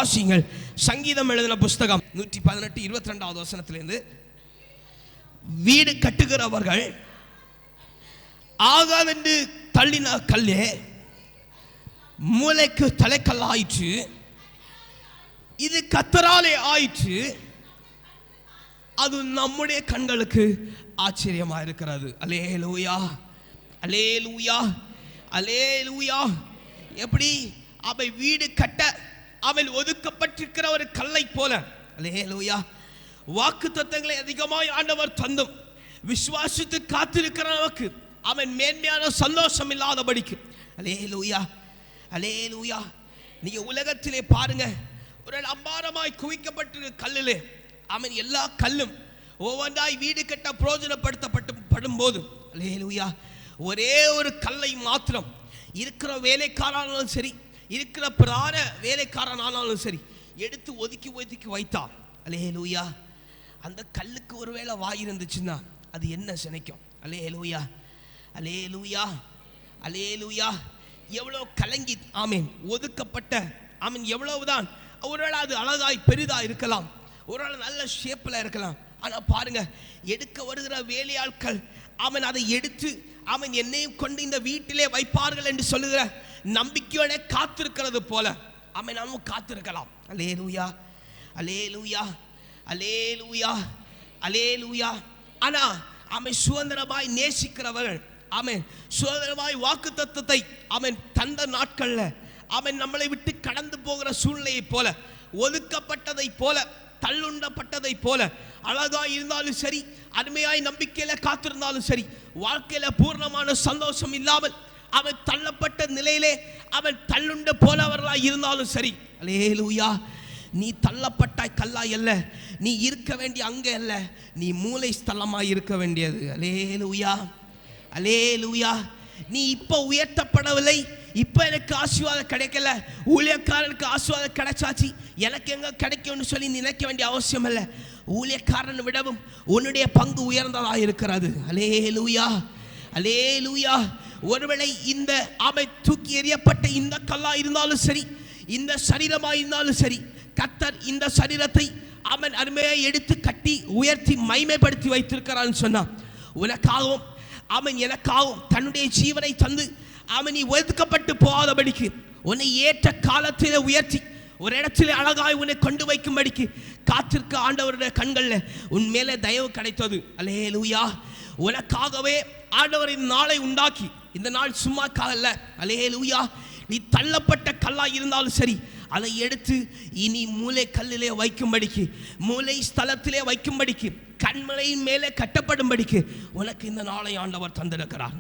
வாசிங்கள். சங்கீதம் எழுதின புஸ்தகம் 118 22வது வசனத்திலிருந்து, வீடு கட்டுகிறவர்கள் ஆகாதென்று தள்ளின கல்லே மூளைக்கு தலைக்கல் ஆயிற்று, இது கர்த்தராலே ஆயிற்று, அது நம்முடைய கண்களுக்கு ஆச்சரியமா இருக்கிறது. அல்லேலூயா, அல்லேலூயா, அல்லேலூயா. எப்படி அவை வீடு கட்ட அவன் ஒதுக்கப்பட்டிருக்கிற ஒரு கல்லை போல. அல்லேலூயா. வாக்குத்தத்தங்களை அதிகமாய் ஆண்டவர் தந்தும் விசுவாசித்து காத்திருக்கிற நமக்கு அவன் மேன்மையான சந்தோஷம் இல்லாதபடிக்கு. அல்லேலூயா, அல்லேலூயா. நீங்க உலகத்திலே பாருங்க, ஒரு அம்பாரமாய் குவிக்கப்பட்டிருக்கிற கல்லிலே அவன் எல்லா கல்லும் ஒவ்வொன்றாய் வீடு கட்ட பிரயோஜனப்படுத்தப்படும் போது, அல்லேலூயா, ஒரே ஒரு கல்லை மாத்திரம் இருக்கிற வேலைக்காரனாலும் சரி, இருக்கிற பிரான வேலைக்காரனாலும் சரி, எடுத்து ஒதுக்கி ஒதுக்கி வைத்தான். அல்லேலூயா. அந்த கல்லுக்கு ஒருவேளை வாய் இருந்துச்சுன்னா அது என்ன சினைக்கும்? அல்லேலூயா, அல்லேலூயா, அல்லேலூயா. எவ்வளோ கலங்கி ஆமீன் ஒதுக்கப்பட்ட ஆமீன் எவ்வளவுதான் ஒருவேளை அது அழகாய் பெரிதா இருக்கலாம், ஒருவேளை நல்ல ஷேப்பில் இருக்கலாம். ஆனால் பாருங்க, எடுக்க வருகிற வேலையாட்கள் அவன் அதை எடுத்து அவன் என்னையும் கொண்டு இந்த வீட்டிலே வைப்பார்கள் என்று சொல்லுகிற நம்பிக்கையோட காத்திருக்கிறது போல அவன் நாமும் காத்திருக்கலாம். அல்லேலூயா, அல்லேலூயா, அல்லேலூயா, அல்லேலூயா. ஆனா அவன் சுதந்திரமாய் நேசிக்கிறவர்கள், அவன் சுதந்திரமாய் வாக்குத்தத்தத்தை அவன் தந்த நாட்கள்ல அவன் நம்மளை விட்டு கடந்து போகிற சூழ்நிலையை போல, ஒதுக்கப்பட்டதை போல, தள்ளுண்டப்பட்டதை போல, அழகாய் இருந்தாலும் சரி, அருமையாய் நம்பிக்கையில காத்திருந்தாலும் சரி, வாழ்க்கையில பூர்ணமான சந்தோஷம் இல்லாமல் அவன் தள்ளப்பட்ட நிலையிலே அவன் தள்ளுண்ட போலவர்களாய் இருந்தாலும் சரி. அல்லேலூயா. நீ தள்ளப்பட்டாய் கல்லாய் அல்ல, நீ இருக்க வேண்டிய அங்கே அல்ல, நீ மூளை ஸ்தலமாய் இருக்க வேண்டியது. அல்லேலூயா, அல்லேலூயா. நீ இப்போ உயர்த்தப்படவில்லை, இப்போ எனக்கு ஆசீர்வாதம் கிடைக்கல, ஊழியக்காரனுக்கு ஆசீர்வாதம் கிடைச்சாச்சு, எனக்கு எங்க கிடைக்கும்னு சொல்லி நினைக்க வேண்டிய அவசியம் இல்லை. ஊழியக்காரன் விடவும் உன்னுடைய பங்கு உயர்ந்ததாக இருக்கிறது. அல்லேலூயா, அல்லேலூயா. ஒருவேளை இந்த அவை தூக்கி எறியப்பட்ட இந்த கல்லா இருந்தாலும் சரி, இந்த சரீரமாக இருந்தாலும் சரி, கர்த்தர் இந்த சரீரத்தை அவன் அருமையை எடுத்து கட்டி உயர்த்தி மைமைப்படுத்தி வைத்திருக்கிறான்னு சொன்னான். உனக்காகவும் அவன் எனக்காகவும் தன்னுடைய ஜீவனை தந்து அவன் நீ ஒதுக்கப்பட்டு போகாதபடிக்கு உன்னை ஏற்ற காலத்திலே உயர்த்தி ஒரு இடத்துல அழகாய் உன்னை கொண்டு வைக்கும்படிக்கு காத்திருக்க ஆண்டவருடைய கண்களில் உன் மேலே தயவு கிடைத்தது. அல்லேலூயா. உனக்காகவே ஆண்டவரின் நாளை உண்டாக்கி, இந்த நாள் சும்மாக்காக அல்ல. அல்லேலூயா. நீ தள்ளப்பட்ட கல்லாய் இருந்தாலும் சரி, அதை எடுத்து இனி மூளை கல்லிலே வைக்கும்படிக்கு, மூளை ஸ்தலத்திலே வைக்கும்படிக்கு, கண்மலையின் மேலே கட்டப்படும்படிக்கு உனக்கு இந்த நாளை ஆண்டவர் தந்திருக்கிறார்.